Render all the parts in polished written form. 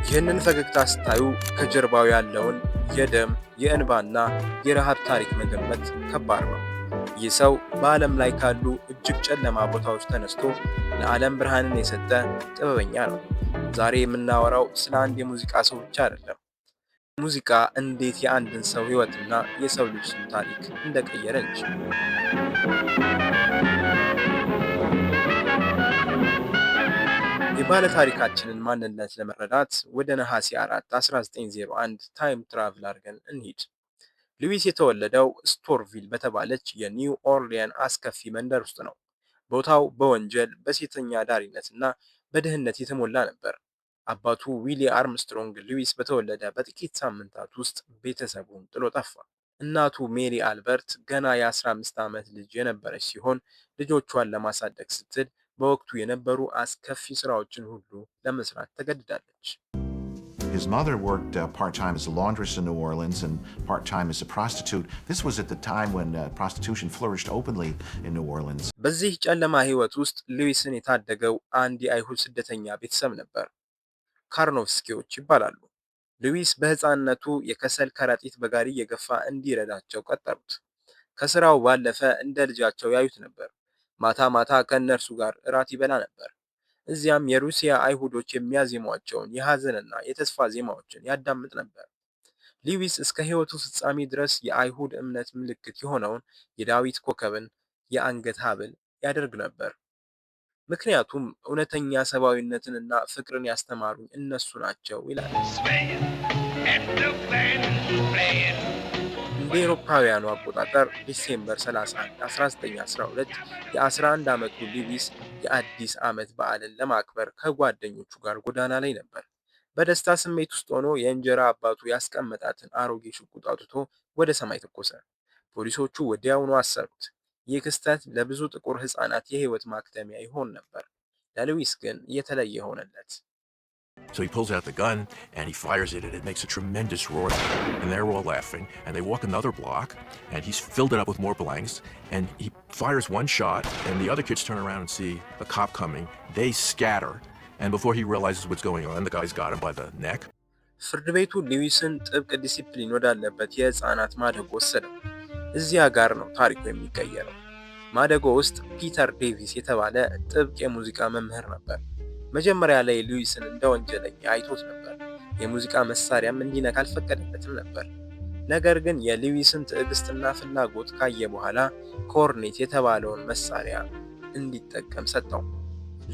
ይህንን ፈገግታ ስታዩ ከጀርባው ያለውን የደም የእንባና የረሃብ ታሪክ መገመት ከባድ ነው። ይህ ሰው በዓለም ላይ ካሉ እጅግ ጨለማ ቦታዎች ተነስቶ ለዓለም ብርሃንን የሰጠ ጥበበኛ ነው። ዛሬ የምናወራው ስለ አንድ የሙዚቃ ሰው ብቻ አይደለም። ሙዚቃ እንዴት የአንድን ሰው ሕይወትና የሰው ልጅን ታሪክ እንደቀየረ እንጂ። የባለ ታሪካችንን ማንነት ለመረዳት ወደ ነሐሴ 4 1901 ታይም ትራቭል አድርገን እንሂድ። ሉዊስ የተወለደው ስቶርቪል በተባለች የኒው ኦርሊያን አስከፊ መንደር ውስጥ ነው። ቦታው በወንጀል በሴተኛ አዳሪነት እና በድህነት የተሞላ ነበር። አባቱ ዊሊ አርምስትሮንግ ሉዊስ በተወለደ በጥቂት ሳምንታት ውስጥ ቤተሰቡን ጥሎ ጠፋ። እናቱ ሜሪ አልበርት ገና የ15 ዓመት ልጅ የነበረች ሲሆን ልጆቿን ለማሳደግ ስትል በወቅቱ የነበሩ አስከፊ ስራዎችን ሁሉ ለመስራት ተገድዳለች። His mother worked part-time as a laundress in New Orleans and part-time as a prostitute. This was at the time when prostitution flourished openly in New Orleans. በዚህ ጨለማ ህይወት ውስጥ ሉዊስን የታደገው አንድ የአይሁድ ስደተኛ ቤተሰብ ነበር። ካርኖቭስኪዎች ይባላሉ። ሉዊስ በህፃንነቱ የከሰል ከረጢት በጋሪ እየገፋ እንዲረዳቸው ቀጠሩት። ከስራው ባለፈ እንደ ልጃቸው ያዩት ነበር። ማታ ማታ ከእነርሱ ጋር እራት ይበላ ነበር። እዚያም የሩሲያ አይሁዶች የሚያዜሟቸውን የሐዘንና የተስፋ ዜማዎችን ያዳምጥ ነበር። ሉዊስ እስከ ህይወቱ ፍጻሜ ድረስ የአይሁድ እምነት ምልክት የሆነውን የዳዊት ኮከብን የአንገት ሐብል ያደርግ ነበር። ምክንያቱም እውነተኛ ሰብአዊነትንና ፍቅርን ያስተማሩኝ እነሱ ናቸው ይላል። እንደ አውሮፓውያኑ አቆጣጠር ዲሴምበር 31 1912 የ11 ዓመቱ ሉዊስ የአዲስ ዓመት በዓልን ለማክበር ከጓደኞቹ ጋር ጎዳና ላይ ነበር። በደስታ ስሜት ውስጥ ሆኖ የእንጀራ አባቱ ያስቀመጣትን አሮጌ ሽጉጥ አውጥቶ ወደ ሰማይ ተኮሰ። ፖሊሶቹ ወዲያውኑ አሰሩት። ይህ ክስተት ለብዙ ጥቁር ሕፃናት የህይወት ማክተሚያ ይሆን ነበር። ለሉዊስ ግን የተለየ ሆነለት። So he pulls out the gun and he fires it and it makes a tremendous roar and they're all laughing and they walk another block and he's filled it up with more blanks and he fires one shot and the other kids turn around and see a cop coming. They scatter and before he realizes what's going on, the guy's got him by the neck. ፍርድ ቤቱ ሉዊስን ጥብቅ ዲሲፕሊን ወዳለበት የህፃናት ማደጎ ወሰደው። እዚያ ጋር ነው ታሪኩ የሚቀየረው። ማደጎ ውስጥ ፒተር ዴቪስ የተባለ ጥብቅ የሙዚቃ መምህር ነበር። መጀመሪያ ላይ ሉዊስን እንደ ወንጀለኛ አይቶት ነበር። የሙዚቃ መሳሪያም እንዲነካ አልፈቀደለትም ነበር። ነገር ግን የሉዊስን ትዕግስትና ፍላጎት ካየ በኋላ ኮርኔት የተባለውን መሳሪያ እንዲጠቀም ሰጠው።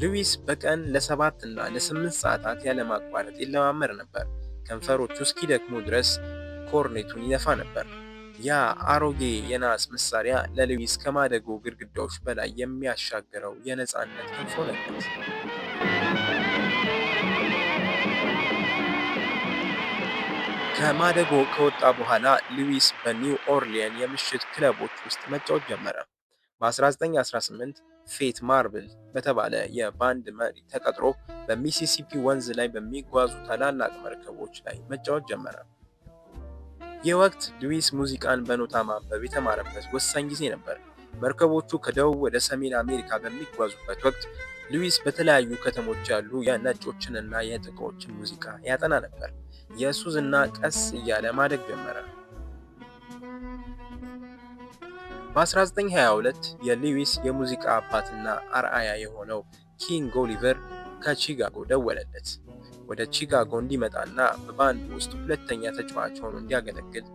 ሉዊስ በቀን ለ7 እና ለ8 ሰዓታት ያለማቋረጥ ይለማመድ ነበር። ከንፈሮቹ እስኪደክሙ ድረስ ኮርኔቱን ይነፋ ነበር። ያ አሮጌ የናስ መሳሪያ ለሉዊስ ከማደጎ ግድግዳዎች በላይ የሚያሻገረው የነፃነት ክንፍ ሆነለት። ከማደጎ ከወጣ በኋላ ሉዊስ በኒው ኦርሊያን የምሽት ክለቦች ውስጥ መጫወት ጀመረ። በ1918 ፌት ማርብል በተባለ የባንድ መሪ ተቀጥሮ በሚሲሲፒ ወንዝ ላይ በሚጓዙ ታላላቅ መርከቦች ላይ መጫወት ጀመረ። ይህ ወቅት ሉዊስ ሙዚቃን በኖታ ማንበብ የተማረበት ወሳኝ ጊዜ ነበር። መርከቦቹ ከደቡብ ወደ ሰሜን አሜሪካ በሚጓዙበት ወቅት ሉዊስ በተለያዩ ከተሞች ያሉ የነጮችንና የጥቁሮችን ሙዚቃ ያጠና ነበር። የእሱ ዝና ቀስ እያለ ማደግ ጀመረ። በ1922 የሉዊስ የሙዚቃ አባትና አርአያ የሆነው ኪንግ ኦሊቨር ከቺካጎ ደወለለት። ወደ ቺካጎ እንዲመጣና በባንድ ውስጥ ሁለተኛ ተጫዋች ሆኖ እንዲያገለግል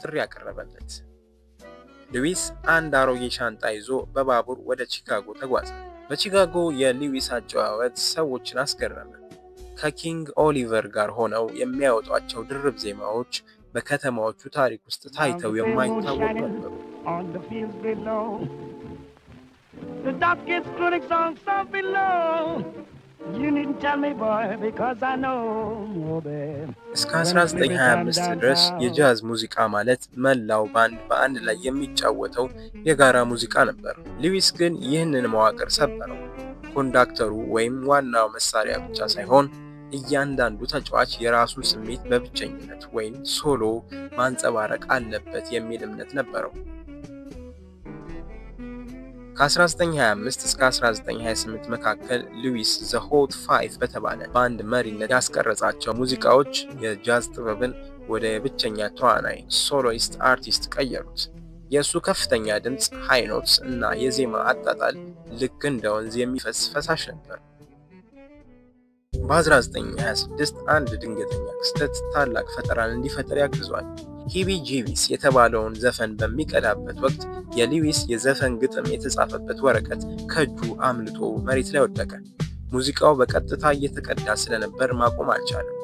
ጥሪ ያቀረበለት። ሉዊስ አንድ አሮጌ ሻንጣ ይዞ በባቡር ወደ ቺካጎ ተጓዘ። በቺካጎ የሉዊስ አጨዋወት ሰዎችን አስገረመ። ከኪንግ ኦሊቨር ጋር ሆነው የሚያወጧቸው ድርብ ዜማዎች በከተማዎቹ ታሪክ ውስጥ ታይተው የማይታወቁ ነበሩ። You needn't tell me, boy, because I know, oh, babe. እስከ When I sleep it down 1925 ድረስ downtown. የጃዝ ሙዚቃ ማለት መላው ባንድ በአንድ ላይ የሚጫወተው የጋራ ሙዚቃ ነበር። ሉዊስ ግን ይህንን መዋቅር ሰበረው። ኮንዳክተሩ ወይም ዋናው መሳሪያ ብቻ ሳይሆን እያንዳንዱ ተጫዋች የራሱን ስሜት በብቸኝነት ወይም ሶሎ ማንጸባረቅ አለበት የሚል እምነት ነበረው። ከ1925 እስከ 1928 መካከል ሉዊስ ዘ ሆት ፋይቭ በተባለ ባንድ መሪነት ያስቀረጻቸው ሙዚቃዎች የጃዝ ጥበብን ወደ ብቸኛ ተዋናይ ሶሎይስት አርቲስት ቀየሩት። የእሱ ከፍተኛ ድምፅ፣ ሃይ ኖትስ እና የዜማ አጣጣል ልክ እንደ ወንዝ የሚፈስ ፈሳሽ ነበር። በ1926 አንድ ድንገተኛ ክስተት ታላቅ ፈጠራን እንዲፈጠር ያግዟል። ሂቢ ጂቢስ የተባለውን ዘፈን በሚቀዳበት ወቅት የሉዊስ የዘፈን ግጥም የተጻፈበት ወረቀት ከእጁ አምልጦ መሬት ላይ ወደቀ። ሙዚቃው በቀጥታ እየተቀዳ ስለነበር ማቆም አልቻለም።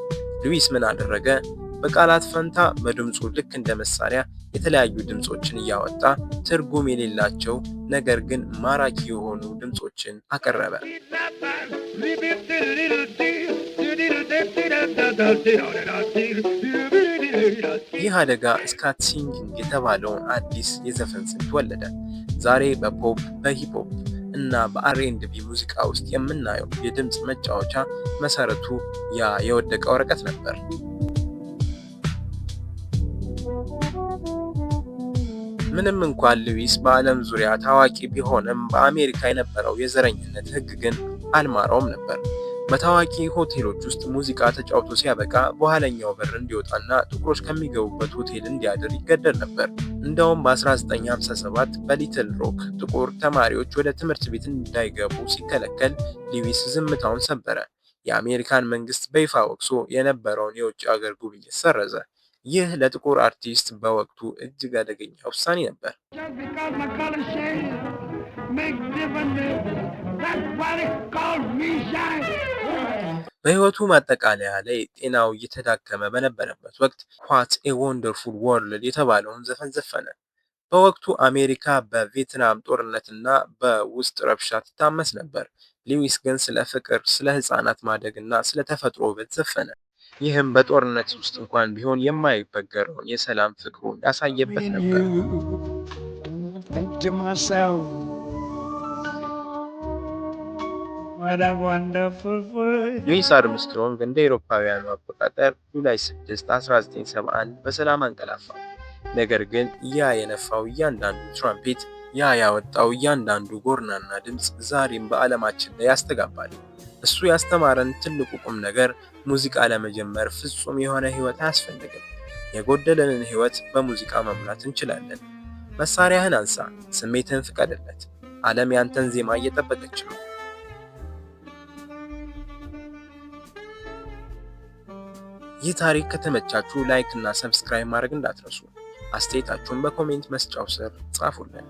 ሉዊስ ምን አደረገ? በቃላት ፈንታ በድምፁ ልክ እንደ መሳሪያ የተለያዩ ድምፆችን እያወጣ ትርጉም የሌላቸው ነገር ግን ማራኪ የሆኑ ድምፆችን አቀረበ። ይህ አደጋ ስካት ሲንጊንግ የተባለውን አዲስ የዘፈን ስልት ወለደ። ዛሬ በፖፕ፣ በሂፕሆፕ እና በአር&ቢ ሙዚቃ ውስጥ የምናየው የድምፅ መጫወቻ መሰረቱ ያ የወደቀ ወረቀት ነበር። ምንም እንኳን ሉዊስ በዓለም ዙሪያ ታዋቂ ቢሆንም በአሜሪካ የነበረው የዘረኝነት ሕግ ግን አልማረውም ነበር። በታዋቂ ሆቴሎች ውስጥ ሙዚቃ ተጫውቶ ሲያበቃ በኋለኛው በር እንዲወጣና ጥቁሮች ከሚገቡበት ሆቴል እንዲያድር ይገደድ ነበር። እንደውም በ1957 በሊትል ሮክ ጥቁር ተማሪዎች ወደ ትምህርት ቤት እንዳይገቡ ሲከለከል ሉዊስ ዝምታውን ሰበረ። የአሜሪካን መንግስት በይፋ ወቅሶ የነበረውን የውጭ ሀገር ጉብኝት ሰረዘ። ይህ ለጥቁር አርቲስት በወቅቱ እጅግ አደገኛ ውሳኔ ነበር። በህይወቱ ማጠቃለያ ላይ ጤናው እየተዳከመ በነበረበት ወቅት ዋት ኤ ወንደርፉል ወርልድ የተባለውን ዘፈን ዘፈነ። በወቅቱ አሜሪካ በቪየትናም ጦርነትና በውስጥ ረብሻ ትታመስ ነበር። ሉዊስ ግን ስለ ፍቅር፣ ስለ ህፃናት ማደግ እና ስለ ተፈጥሮ ውበት ዘፈነ። ይህም በጦርነት ውስጥ እንኳን ቢሆን የማይበገረውን የሰላም ፍቅሩን ያሳየበት ነበር። ሉዊስ አርምስትሮንግ እንደ አውሮፓውያኑ አቆጣጠር ጁላይ 6 1971 በሰላም አንቀላፋ። ነገር ግን ያ የነፋው እያንዳንዱ ትራምፔት፣ ያ ያወጣው እያንዳንዱ ጎርናና ድምፅ ዛሬም በዓለማችን ላይ ያስተጋባል። እሱ ያስተማረን ትልቁ ቁም ነገር ሙዚቃ ለመጀመር ፍጹም የሆነ ህይወት አያስፈልግም። የጎደለንን ህይወት በሙዚቃ መሙላት እንችላለን። መሳሪያህን አንሳ፣ ስሜትህን ፍቀድለት። ዓለም ያንተን ዜማ እየጠበቀች ነው። ይህ ታሪክ ከተመቻችሁ ላይክ እና ሰብስክራይብ ማድረግ እንዳትረሱ። አስተያየታችሁን በኮሜንት መስጫው ስር ጻፉልን።